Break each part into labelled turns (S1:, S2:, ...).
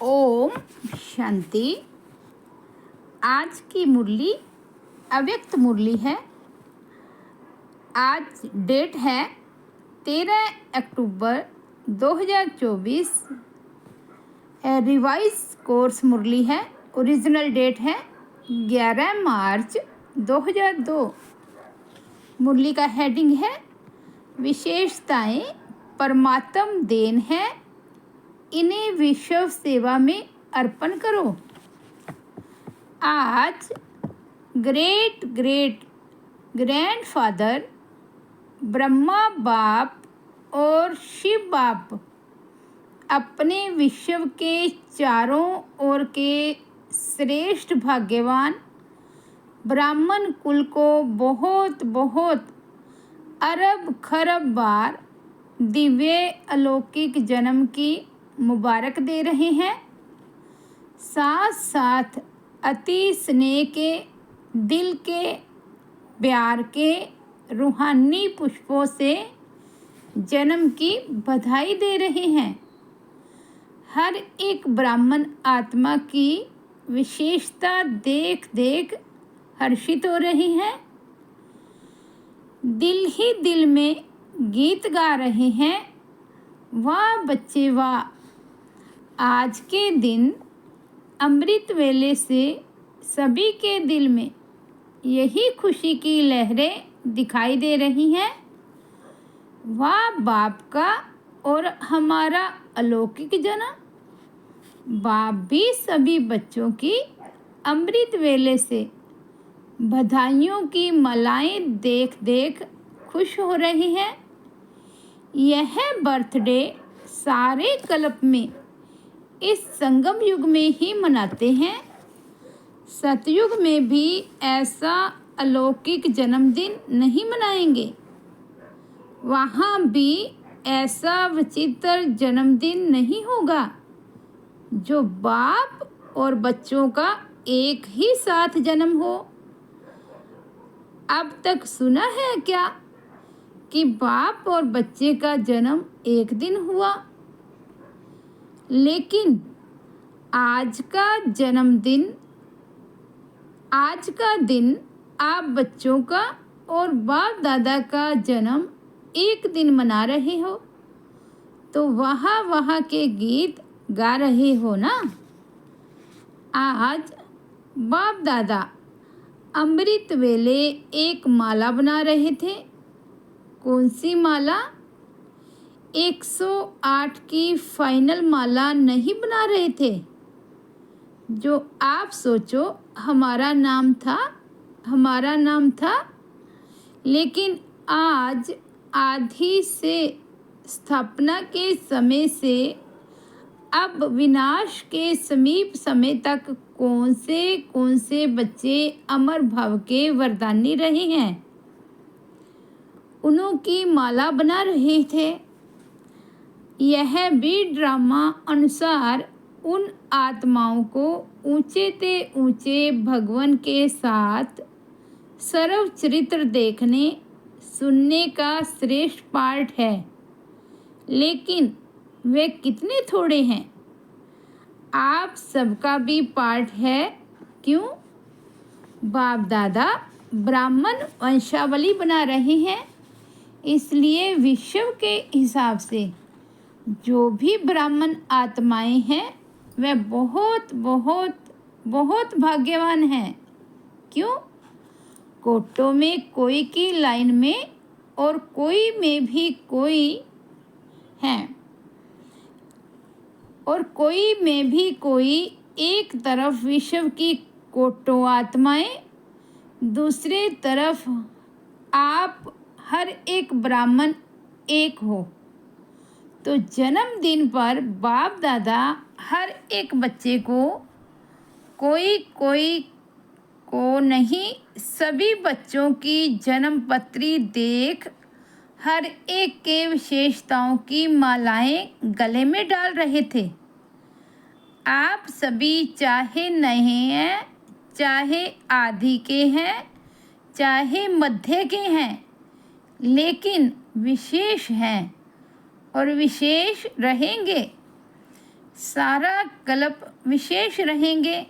S1: ओम शांति। आज की मुरली अव्यक्त मुरली है। आज डेट है 13 अक्टूबर 2024। रिवाइज कोर्स मुरली है। ओरिजिनल डेट है 11 मार्च 2002। मुरली का हेडिंग है विशेषताएं परमात्म देन है, इन्हें विश्व सेवा में अर्पण करो। आज ग्रेट ग्रेट ग्रैंडफादर ब्रह्मा बाप और शिव बाप अपने विश्व के चारों ओर के श्रेष्ठ भाग्यवान ब्राह्मण कुल को बहुत बहुत अरब खरब बार दिव्य अलौकिक जन्म की मुबारक दे रहे हैं। साथ साथ अति स्नेह के, दिल के, प्यार के रूहानी पुष्पों से जन्म की बधाई दे रहे हैं। हर एक ब्राह्मण आत्मा की विशेषता देख देख हर्षित हो रही है। दिल ही दिल में गीत गा रहे हैं, वाह बच्चे वाह। आज के दिन अमृत वेले से सभी के दिल में यही खुशी की लहरें दिखाई दे रही हैं। वाह बाप का और हमारा अलौकिक जन्म। बाप भी सभी बच्चों की अमृत वेले से बधाइयों की मालाएं देख देख खुश हो रही हैं। यह बर्थडे सारे कल्प में इस संगम युग में ही मनाते हैं। सतयुग में भी ऐसा अलौकिक जन्मदिन नहीं मनाएंगे। वहाँ भी ऐसा विचित्र जन्मदिन नहीं होगा जो बाप और बच्चों का एक ही साथ जन्म हो। अब तक सुना है क्या कि बाप और बच्चे का जन्म एक दिन हुआ? लेकिन आज का दिन आप बच्चों का और बाप दादा का जन्म एक दिन मना रहे हो, तो वहाँ के गीत गा रहे हो ना। आज बाप दादा अमृत वेले एक माला बना रहे थे। कौन सी माला? 108 की फाइनल माला नहीं बना रहे थे जो आप सोचो हमारा नाम था। लेकिन आज आदि से स्थापना के समय से अब विनाश के समीप समय तक कौन से बच्चे अमर भाव के वरदानी रहे हैं, उन्हों की माला बना रहे थे। यह भी ड्रामा अनुसार उन आत्माओं को ऊंचे ते ऊंचे भगवान के साथ सर्व चरित्र देखने सुनने का श्रेष्ठ पाठ है। लेकिन वे कितने थोड़े हैं। आप सबका भी पाठ है। क्यों? बाप दादा ब्राह्मण वंशावली बना रहे हैं, इसलिए विश्व के हिसाब से जो भी ब्राह्मण आत्माएं हैं वे बहुत बहुत बहुत भाग्यवान हैं। क्यों? कोटों में कोई की लाइन में और कोई में भी कोई है, और कोई में भी कोई। एक तरफ विश्व की कोटों आत्माएं, दूसरे तरफ आप हर एक ब्राह्मण एक हो। तो जन्मदिन पर बाप दादा हर एक बच्चे को, कोई को नहीं, सभी बच्चों की जन्म पत्री देख हर एक के विशेषताओं की मालाएं गले में डाल रहे थे। आप सभी चाहे नए हैं, चाहे आदि के हैं, चाहे मध्य के हैं, लेकिन विशेष हैं और विशेष रहेंगे। सारा कल्प विशेष रहेंगे।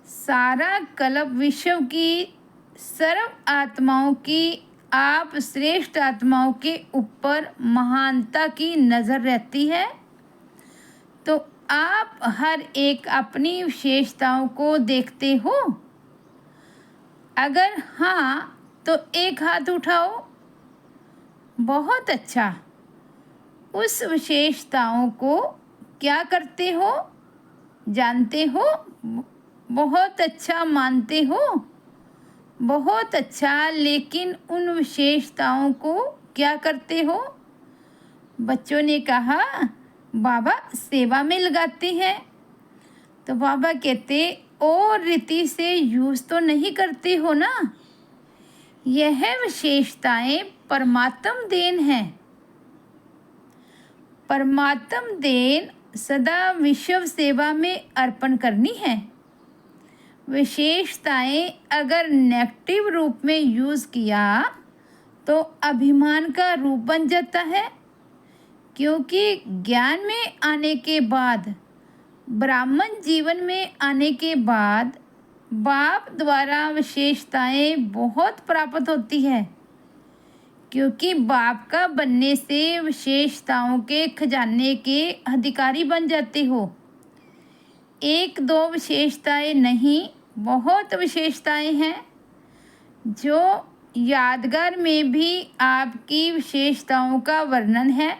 S1: सारा कल्प विश्व की सर्व आत्माओं की आप श्रेष्ठ आत्माओं के ऊपर महानता की नज़र रहती है। तो आप हर एक अपनी विशेषताओं को देखते हो? अगर हाँ तो एक हाथ उठाओ। बहुत अच्छा। उस विशेषताओं को क्या करते हो? जानते हो? बहुत अच्छा मानते हो? बहुत अच्छा। लेकिन उन विशेषताओं को क्या करते हो? बच्चों ने कहा बाबा सेवा में लगाते हैं। तो बाबा कहते और रीति से यूज़ तो नहीं करते हो ना। यह विशेषताएं परमात्म देन है। परमात्म देन सदा विश्व सेवा में अर्पण करनी है। विशेषताएं अगर नेगेटिव रूप में यूज़ किया तो अभिमान का रूप बन जाता है। क्योंकि ज्ञान में आने के बाद, ब्राह्मण जीवन में आने के बाद बाप द्वारा विशेषताएं बहुत प्राप्त होती है। क्योंकि बाप का बनने से विशेषताओं के खजाने के अधिकारी बन जाते हो। एक दो विशेषताएं नहीं, बहुत विशेषताएं हैं। जो यादगार में भी आपकी विशेषताओं का वर्णन है।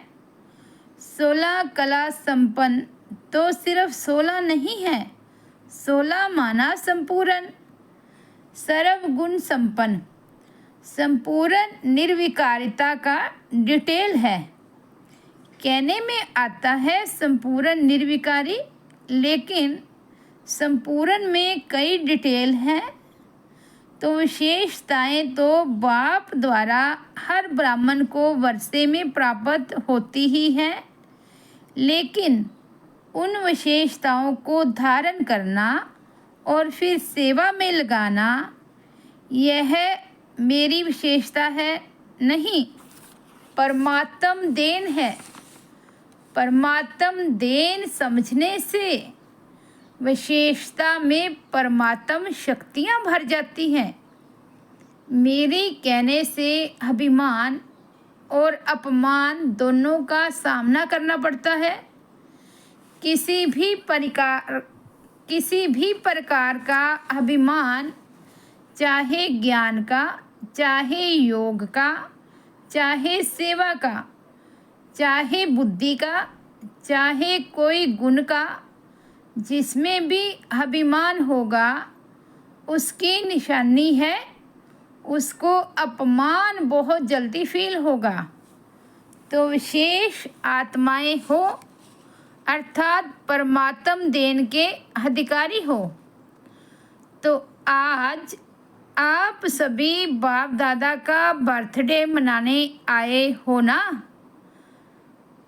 S1: 16 कला संपन्न, तो सिर्फ 16 नहीं है, 16 माना संपूर्ण। सर्वगुण संपन्न, संपूर्ण निर्विकारिता का डिटेल है। कहने में आता है संपूर्ण निर्विकारी, लेकिन संपूर्ण में कई डिटेल हैं। तो विशेषताएं तो बाप द्वारा हर ब्राह्मण को वर्षे में प्राप्त होती ही हैं, लेकिन उन विशेषताओं को धारण करना और फिर सेवा में लगाना, यह मेरी विशेषता है नहीं, परमात्म देन है। परमात्म देन समझने से विशेषता में परमात्म शक्तियाँ भर जाती हैं। मेरे कहने से अभिमान और अपमान दोनों का सामना करना पड़ता है। किसी भी प्रकार का अभिमान, चाहे ज्ञान का, चाहे योग का, चाहे सेवा का, चाहे बुद्धि का, चाहे कोई गुण का, जिसमें भी अभिमान होगा उसकी निशानी है, उसको अपमान बहुत जल्दी फील होगा। तो विशेष आत्माएं हो अर्थात परमात्म देन के अधिकारी हो। तो आज आप सभी बाप दादा का बर्थडे मनाने आए हो ना।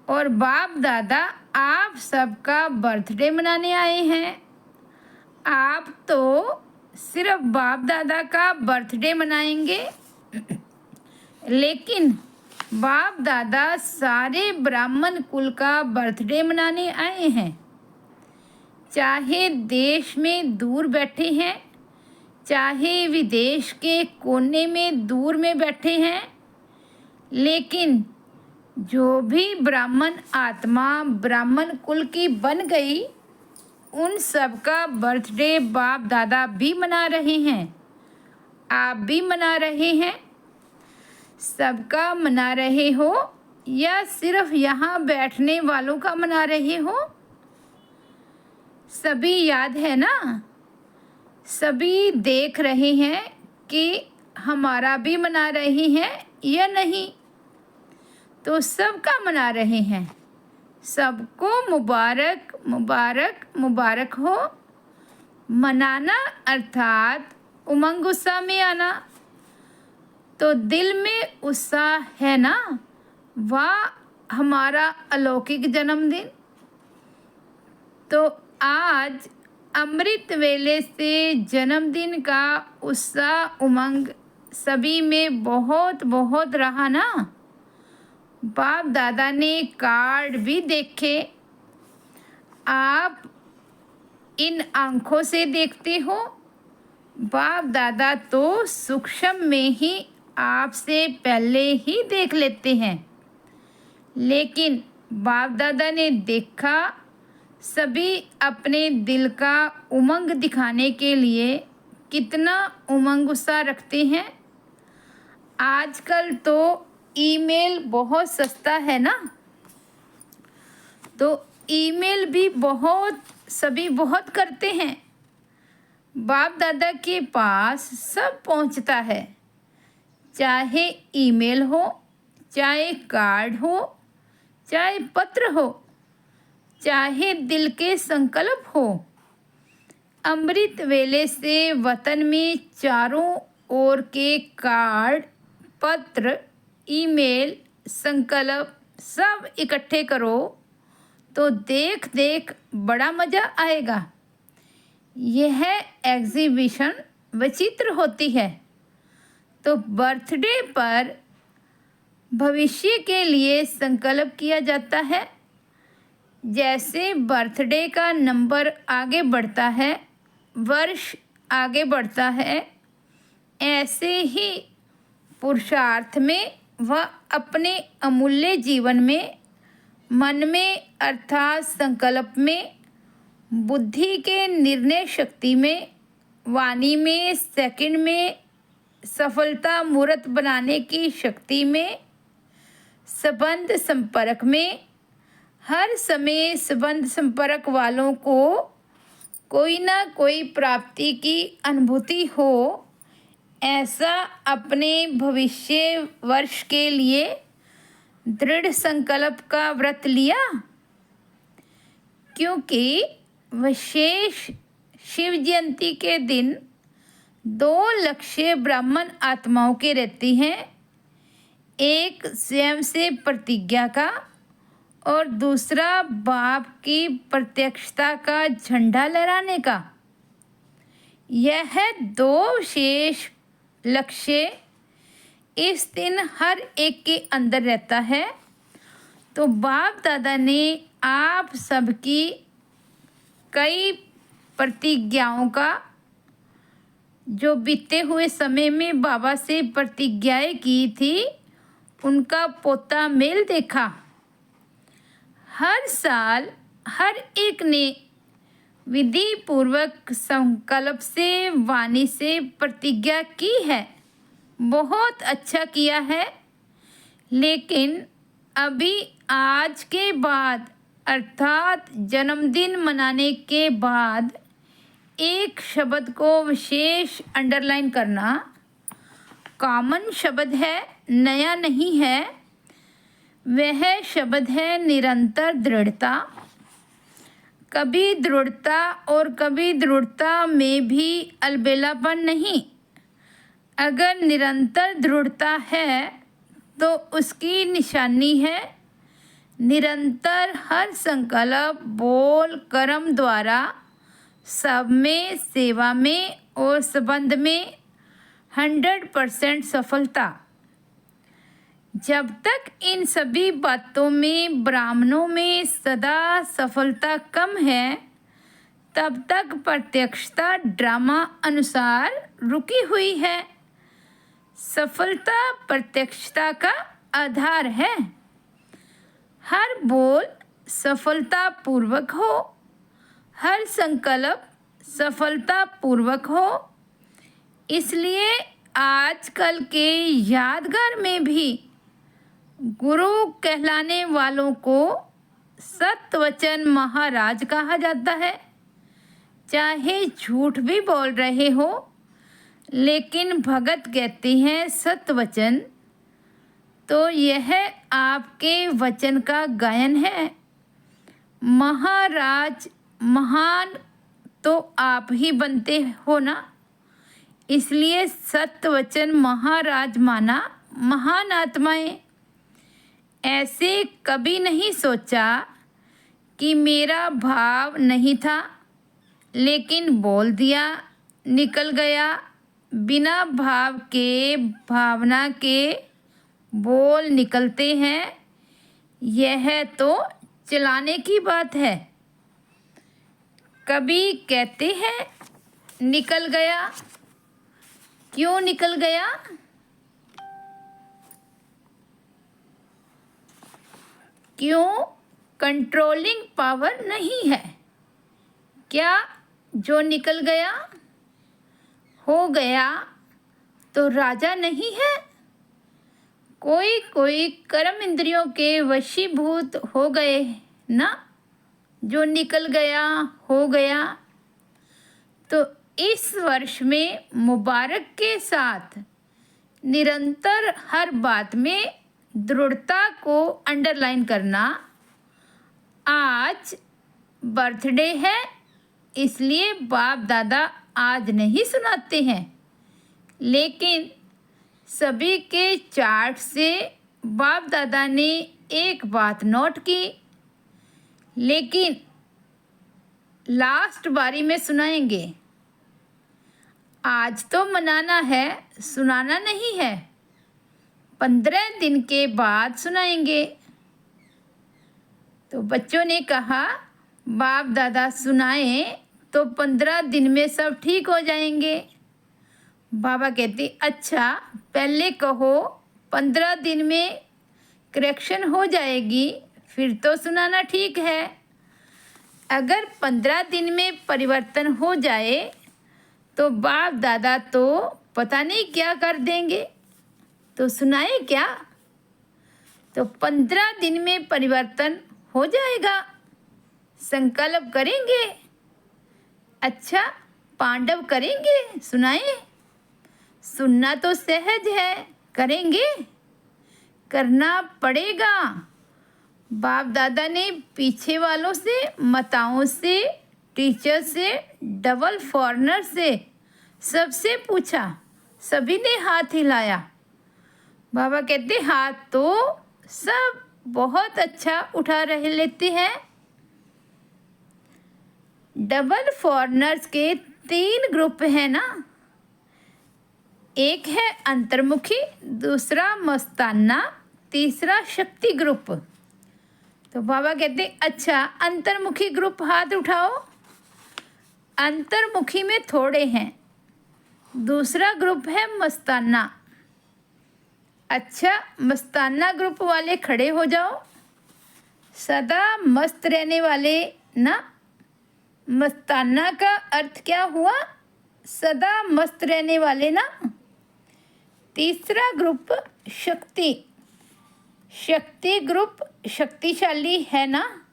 S1: और बाप दादा आप सबका बर्थडे मनाने आए हैं। आप तो सिर्फ बाप दादा का बर्थडे मनाएंगे, लेकिन बाप दादा सारे ब्राह्मण कुल का बर्थडे मनाने आए हैं। चाहे देश में दूर बैठे हैं, चाहे विदेश के कोने में दूर में बैठे हैं, लेकिन जो भी ब्राह्मण आत्मा ब्राह्मण कुल की बन गई, उन सब का बर्थडे बाप दादा भी मना रहे हैं, आप भी मना रहे हैं। सबका मना रहे हो या सिर्फ यहाँ बैठने वालों का मना रहे हो? सभी याद है ना? सभी देख रहे हैं कि हमारा भी मना रहे हैं या नहीं? तो सबका मना रहे हैं। सबको मुबारक मुबारक मुबारक हो। मनाना अर्थात उमंग उत्साह में आना। तो दिल में उत्साह है ना, वाह हमारा अलौकिक जन्मदिन। तो आज अमृत वेले से जन्मदिन का उत्साह उमंग सभी में बहुत बहुत रहा ना। बाप दादा ने कार्ड भी देखे। आप इन आँखों से देखते हो। बाप दादा तो सूक्ष्म में ही आपसे पहले ही देख लेते हैं, लेकिन बाप दादा ने देखा सभी अपने दिल का उमंग दिखाने के लिए कितना उमंग उत्साह रखते हैं। आजकल तो ईमेल बहुत सस्ता है ना, तो ईमेल भी सभी बहुत करते हैं। बाप दादा के पास सब पहुंचता है, चाहे ईमेल हो, चाहे कार्ड हो, चाहे पत्र हो, चाहे दिल के संकल्प हो। अमृत वेले से वतन में चारों ओर के कार्ड, पत्र, ईमेल, संकल्प सब इकट्ठे करो तो देख देख बड़ा मज़ा आएगा। यह एग्जीबिशन विचित्र होती है। तो बर्थडे पर भविष्य के लिए संकल्प किया जाता है। जैसे बर्थडे का नंबर आगे बढ़ता है, वर्ष आगे बढ़ता है, ऐसे ही पुरुषार्थ में व अपने अमूल्य जीवन में, मन में अर्थात संकल्प में, बुद्धि के निर्णय शक्ति में, वाणी में, सेकंड में, सफलता मूर्त बनाने की शक्ति में, संबंध संपर्क में, हर समय संबंध संपर्क वालों को कोई ना कोई प्राप्ति की अनुभूति हो, ऐसा अपने भविष्य वर्ष के लिए दृढ़ संकल्प का व्रत लिया। क्योंकि विशेष शिव जयंती के दिन 2 लक्ष्य ब्राह्मण आत्माओं के रहती हैं, एक स्वयं से प्रतिज्ञा का और दूसरा बाप की प्रत्यक्षता का झंडा लहराने का। यह 2 विशेष लक्ष्य इस दिन हर एक के अंदर रहता है। तो बाप दादा ने आप सबकी कई प्रतिज्ञाओं का, जो बीते हुए समय में बाबा से प्रतिज्ञाएं की थी, उनका पोता मेल देखा। हर साल हर एक ने विधि पूर्वक संकल्प से, वाणी से प्रतिज्ञा की है, बहुत अच्छा किया है। लेकिन अभी आज के बाद अर्थात जन्मदिन मनाने के बाद एक शब्द को विशेष अंडरलाइन करना। कॉमन शब्द है, नया नहीं है। वह शब्द है निरंतर दृढ़ता। कभी दृढ़ता और कभी दृढ़ता में भी अलबेलापन नहीं। अगर निरंतर दृढ़ता है तो उसकी निशानी है निरंतर हर संकल्प, बोल, कर्म द्वारा सब में, सेवा में और संबंध में 100% सफलता। जब तक इन सभी बातों में ब्राह्मणों में सदा सफलता कम है, तब तक प्रत्यक्षता ड्रामा अनुसार रुकी हुई है। सफलता प्रत्यक्षता का आधार है। हर बोल सफलता पूर्वक हो, हर संकल्प सफलता पूर्वक हो। इसलिए आजकल के यादगार में भी गुरु कहलाने वालों को सत्यवचन महाराज कहा जाता है। चाहे झूठ भी बोल रहे हो, लेकिन भगत कहते हैं सत्यवचन, तो यह आपके वचन का गायन है। महाराज महान तो आप ही बनते हो ना, इसलिए सत्यवचन महाराज माना महान आत्माएं। ऐसे कभी नहीं सोचा कि मेरा भाव नहीं था, लेकिन बोल दिया, निकल गया। बिना भाव के भावना के बोल निकलते हैं। यह तो चलाने की बात है। कभी कहते हैं निकल गया। क्यों निकल गया? क्यों? कंट्रोलिंग पावर नहीं है। क्या जो निकल गया हो गया तो राजा नहीं है? कोई कोई कर्म इंद्रियों के वशीभूत हो गए ना, जो निकल गया हो गया। तो इस वर्ष में मुबारक के साथ निरंतर हर बात में दृढ़ता को अंडरलाइन करना। आज बर्थडे है, इसलिए बाप दादा आज नहीं सुनाते हैं, लेकिन सभी के चार्ट से बाप दादा ने एक बात नोट की, लेकिन लास्ट बारी में सुनाएंगे। आज तो मनाना है, सुनाना नहीं है। 15 दिन के बाद सुनाएंगे। तो बच्चों ने कहा बाप दादा सुनाएं तो 15 दिन में सब ठीक हो जाएंगे। बाबा कहते अच्छा पहले कहो 15 दिन में करेक्शन हो जाएगी, फिर तो सुनाना ठीक है। अगर 15 दिन में परिवर्तन हो जाए तो बाप दादा तो पता नहीं क्या कर देंगे, तो सुनाए क्या? तो 15 दिन में परिवर्तन हो जाएगा, संकल्प करेंगे। अच्छा पांडव करेंगे, सुनाए? सुनना तो सहज है, करेंगे? करना पड़ेगा। बाप दादा ने पीछे वालों से, माताओं से, टीचर से, डबल फॉरनर से, सबसे पूछा, सभी ने हाथ हिलाया। बाबा कहते हाथ तो सब बहुत अच्छा उठा रहे लेते हैं। डबल फॉरनर्स के 3 ग्रुप हैं ना, एक है अंतर्मुखी, दूसरा मस्ताना, तीसरा शक्ति ग्रुप। तो बाबा कहते अच्छा अंतर्मुखी ग्रुप हाथ उठाओ। अंतर्मुखी में थोड़े हैं। दूसरा ग्रुप है मस्ताना। अच्छा मस्ताना ग्रुप वाले खड़े हो जाओ। सदा मस्त रहने वाले ना। मस्ताना का अर्थ क्या हुआ? सदा मस्त रहने वाले ना। तीसरा ग्रुप शक्ति। शक्ति ग्रुप शक्तिशाली है ना।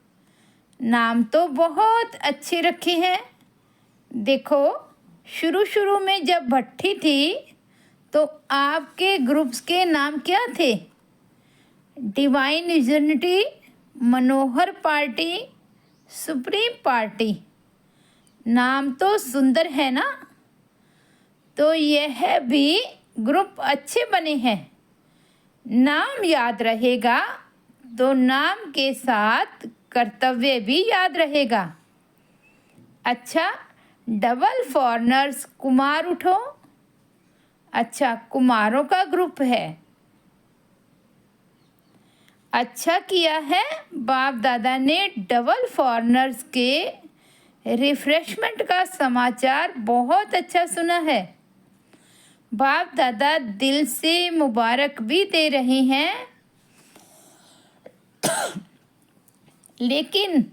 S1: नाम तो बहुत अच्छे रखे हैं। देखो शुरू में जब भट्टी थी तो आपके ग्रुप्स के नाम क्या थे? डिवाइन यूनिटी, मनोहर पार्टी, सुप्रीम पार्टी। नाम तो सुंदर है ना। तो यह भी ग्रुप अच्छे बने हैं। नाम याद रहेगा तो नाम के साथ कर्तव्य भी याद रहेगा। अच्छा डबल फॉरनर्स कुमार उठो। अच्छा कुमारों का ग्रुप है। अच्छा किया है बाप दादा ने डबल फॉरनर्स के रिफ्रेशमेंट का समाचार बहुत अच्छा सुना है। बाप दादा दिल से मुबारक भी दे रहे हैं, लेकिन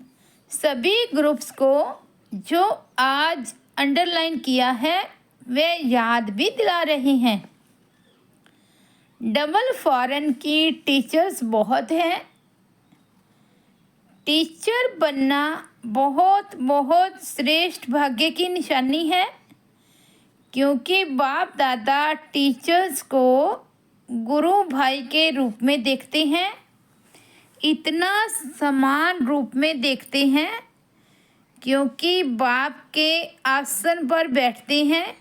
S1: सभी ग्रुप्स को जो आज अंडरलाइन किया है वे याद भी दिला रहे हैं। डबल फॉरेन की टीचर्स बहुत हैं। टीचर बनना बहुत बहुत श्रेष्ठ भाग्य की निशानी है, क्योंकि बाप दादा टीचर्स को गुरु भाई के रूप में देखते हैं। इतना समान रूप में देखते हैं क्योंकि बाप के आसन पर बैठते हैं।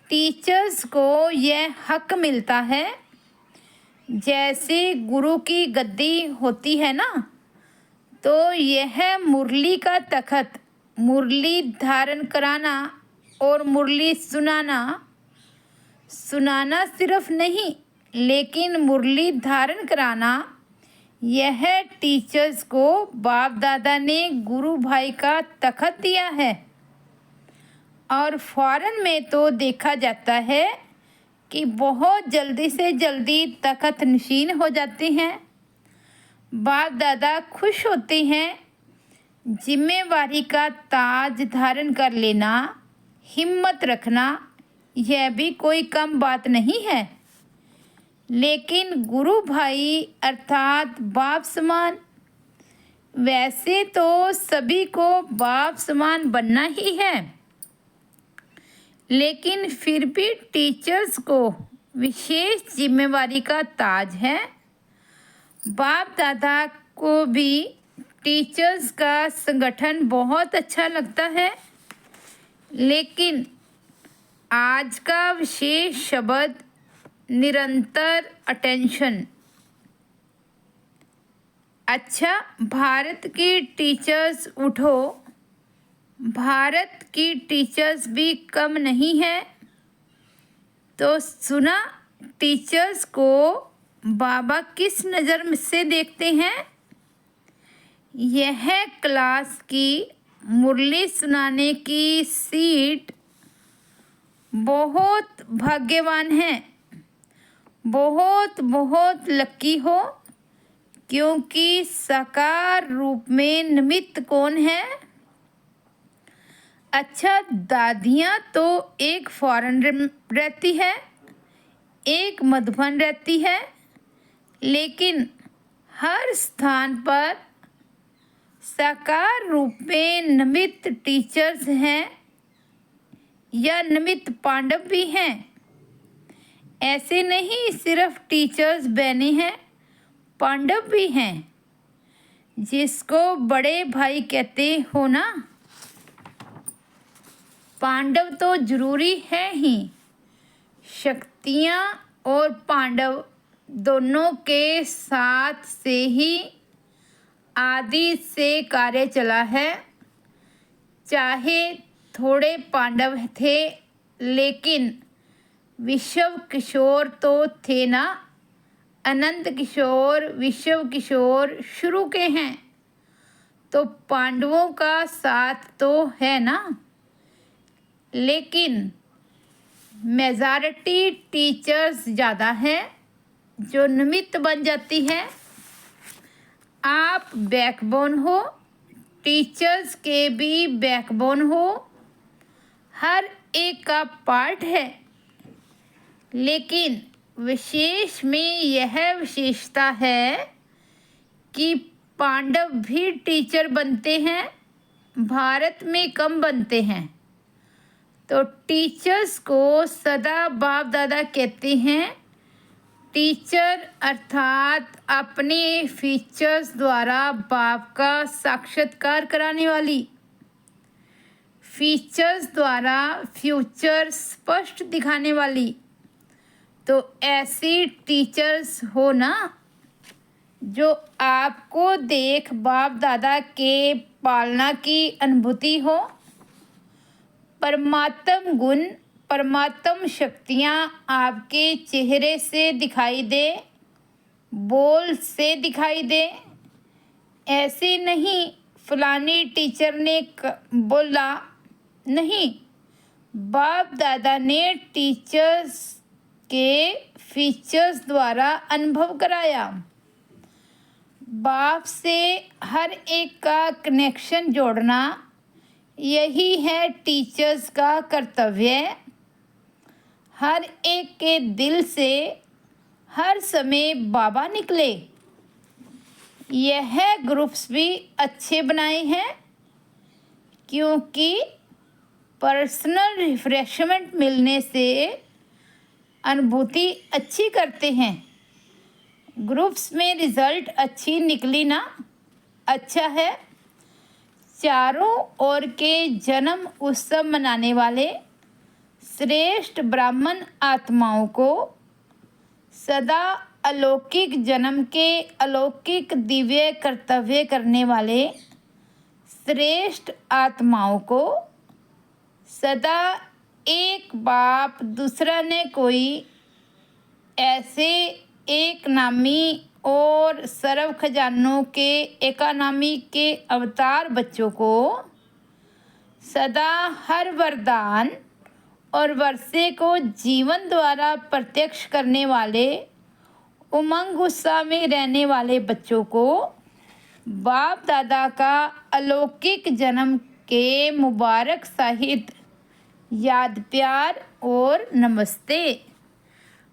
S1: टीचर्स को यह हक मिलता है, जैसे गुरु की गद्दी होती है ना, तो यह मुरली का तखत, मुरली धारण कराना और मुरली सुनाना सिर्फ नहीं, लेकिन मुरली धारण कराना यह टीचर्स को बाप दादा ने गुरु भाई का तखत दिया है और फौरन में तो देखा जाता है कि बहुत जल्दी से जल्दी तखत नशीन हो जाते हैं। बाप दादा खुश होते हैं। जिम्मेवारी का ताज धारण कर लेना, हिम्मत रखना, यह भी कोई कम बात नहीं है। लेकिन गुरु भाई अर्थात बाप समान, वैसे तो सभी को बाप समान बनना ही है, लेकिन फिर भी टीचर्स को विशेष जिम्मेवारी का ताज है। बाप दादा को भी टीचर्स का संगठन बहुत अच्छा लगता है, लेकिन आज का विशेष शब्द निरंतर अटेंशन। अच्छा, भारत की टीचर्स उठो, भारत की टीचर्स भी कम नहीं है। तो सुना, टीचर्स को बाबा किस नज़र से देखते हैं? यह क्लास की मुरली सुनाने की सीट बहुत भाग्यवान है, बहुत बहुत लकी हो, क्योंकि साकार रूप में निमित्त कौन है? अच्छा, दादियाँ तो एक फॉरेन रहती है, एक मधुबन रहती है, लेकिन हर स्थान पर साकार रूप में निमित्त टीचर्स हैं या निमित्त पांडव भी हैं। ऐसे नहीं सिर्फ टीचर्स बने हैं, पांडव भी हैं, जिसको बड़े भाई कहते हो ना। पांडव तो जरूरी है ही। शक्तियाँ और पांडव दोनों के साथ से ही आदि से कार्य चला है। चाहे थोड़े पांडव थे, लेकिन विश्व किशोर तो थे ना। अनंत किशोर, विश्व किशोर शुरू के हैं, तो पांडवों का साथ तो है ना। लेकिन मेजॉरिटी टीचर्स ज़्यादा है जो निमित्त बन जाती है। आप बैकबोन हो, टीचर्स के भी बैकबोन हो, हर एक का पार्ट है। लेकिन विशेष में यह विशेषता है कि पांडव भी टीचर बनते हैं, भारत में कम बनते हैं। तो टीचर्स को सदा बाप दादा कहते हैं। टीचर अर्थात अपने फीचर्स द्वारा बाप का साक्षात्कार कराने वाली, फीचर्स द्वारा फ्यूचर स्पष्ट दिखाने वाली। तो ऐसी टीचर्स हो ना, जो आपको देख बाप दादा के पालना की अनुभूति हो। परमात्म गुण, परमात्म शक्तियाँ आपके चेहरे से दिखाई दे, बोल से दिखाई दे। ऐसे नहीं फलानी टीचर ने बोला, नहीं, बाप दादा ने टीचर्स के फीचर्स द्वारा अनुभव कराया। बाप से हर एक का कनेक्शन जोड़ना, यही है टीचर्स का कर्तव्य। हर एक के दिल से हर समय बाबा निकले। यह ग्रुप्स भी अच्छे बनाए हैं, क्योंकि पर्सनल रिफ्रेशमेंट मिलने से अनुभूति अच्छी करते हैं। ग्रुप्स में रिज़ल्ट अच्छी निकली ना, अच्छा है। चारों ओर के जन्म उत्सव मनाने वाले श्रेष्ठ ब्राह्मण आत्माओं को सदा अलौकिक जन्म के अलौकिक दिव्य कर्तव्य करने वाले श्रेष्ठ आत्माओं को सदा एक बाप दूसरा ने कोई ऐसे एक नामी और सर्व खजानों के इकोनॉमी के अवतार बच्चों को सदा हर वरदान और वर्षे को जीवन द्वारा प्रत्यक्ष करने वाले उमंग उत्साह में रहने वाले बच्चों को बाप दादा का अलौकिक जन्म के मुबारक साहित्य याद प्यार और नमस्ते।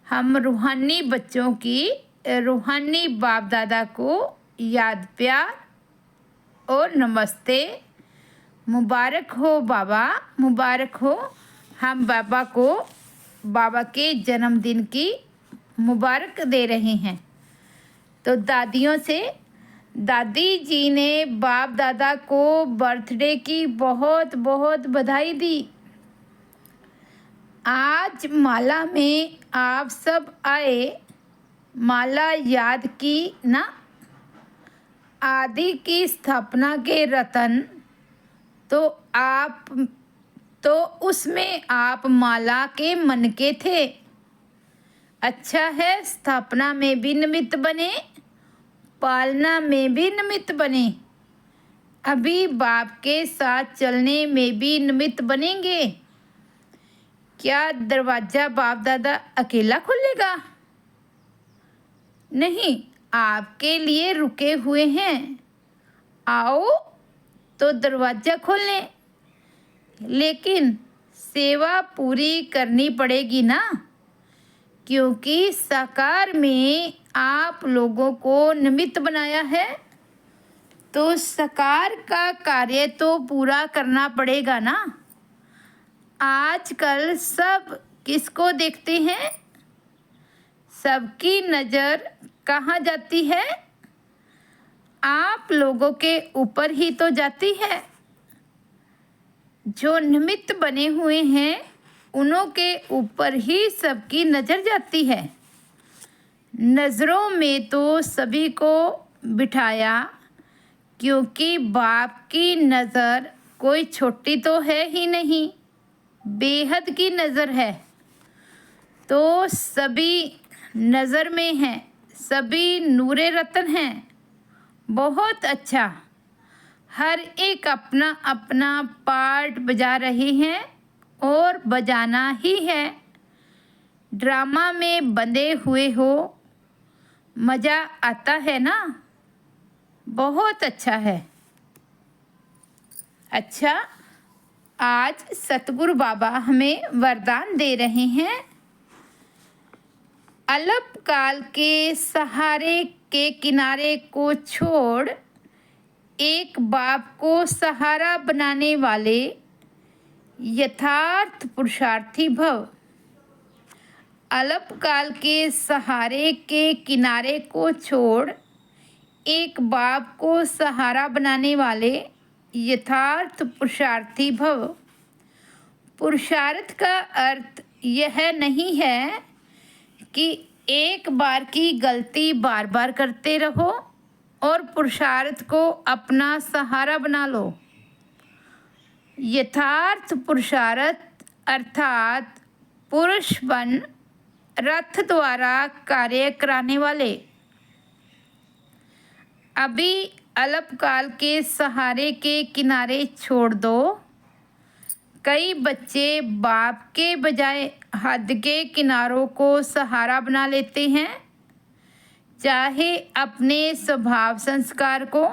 S1: हम रूहानी बच्चों की रूहानी बाप दादा को याद प्यार और नमस्ते। मुबारक हो बाबा, मुबारक हो। हम बाबा को बाबा के जन्मदिन की मुबारक दे रहे हैं। तो दादियों से दादी जी ने बाप दादा को बर्थडे की बहुत बहुत बधाई दी। आज माला में आप सब आए, माला याद की ना। आदि की स्थापना के रतन तो उसमें आप माला के मन के थे। अच्छा है, स्थापना में भी निमित्त बने, पालना में भी निमित्त बने, अभी बाप के साथ चलने में भी निमित्त बनेंगे। क्या दरवाज़ा बाप दादा अकेला खोलेगा? नहीं, आपके लिए रुके हुए हैं। आओ तो दरवाज़ा खोलें, लेकिन सेवा पूरी करनी पड़ेगी ना, क्योंकि साकार में आप लोगों को निमित्त बनाया है, तो साकार का कार्य तो पूरा करना पड़ेगा ना। आजकल सब किसको देखते हैं? सबकी नज़र कहाँ जाती है? आप लोगों के ऊपर ही तो जाती है। जो निमित्त बने हुए हैं उन्हों के ऊपर ही सबकी नज़र जाती है। नज़रों में तो सभी को बिठाया, क्योंकि बाप की नज़र कोई छोटी तो है ही नहीं, बेहद की नज़र है। तो सभी नज़र में हैं, सभी नूरे रतन हैं। बहुत अच्छा, हर एक अपना अपना पार्ट बजा रहे हैं और बजाना ही है। ड्रामा में बंधे हुए हो, मज़ा आता है ना? बहुत अच्छा है। अच्छा, आज सतगुरु बाबा हमें वरदान दे रहे हैं। अल्पकाल के सहारे के किनारे को छोड़ एक बाप को सहारा बनाने वाले यथार्थ पुरुषार्थी भव। अल्पकाल के सहारे के किनारे को छोड़ एक बाप को सहारा बनाने वाले यथार्थ पुरुषार्थी भव। पुरुषार्थ का अर्थ यह नहीं है कि एक बार की गलती बार बार करते रहो और पुरुषार्थ को अपना सहारा बना लो। यथार्थ पुरुषार्थ अर्थात पुरुष बन रथ द्वारा कार्य कराने वाले। अभी अल्पकाल के सहारे के किनारे छोड़ दो। कई बच्चे बाप के बजाय हद के किनारों को सहारा बना लेते हैं, चाहे अपने स्वभाव संस्कार को,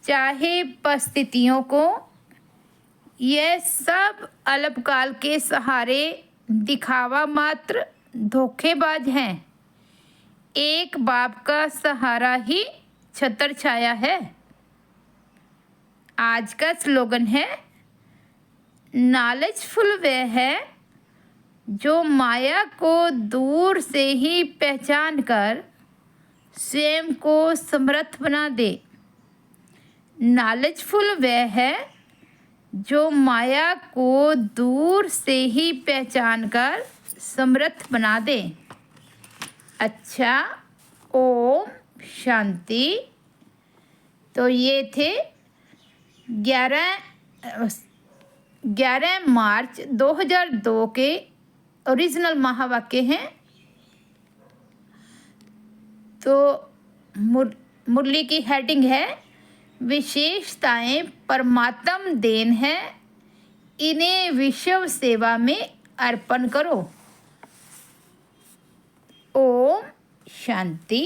S1: चाहे परिस्थितियों को। यह सब अल्पकाल के सहारे दिखावा मात्र धोखेबाज हैं। एक बाप का सहारा ही छत्र छाया है। आज का स्लोगन है, नॉलेजफुल वह है जो माया को दूर से ही पहचान कर स्वयं को समर्थ बना दे। नॉलेजफुल वह है जो माया को दूर से ही पहचान कर समर्थ बना दे। अच्छा, ओम शांति। तो ये थे 11 मार्च 2002 के ओरिजिनल महावाक्य हैं। तो मुरली की हेडिंग है विशेषताएं परमात्म देन है, इन्हें विश्व सेवा में अर्पण करो। ओम शांति।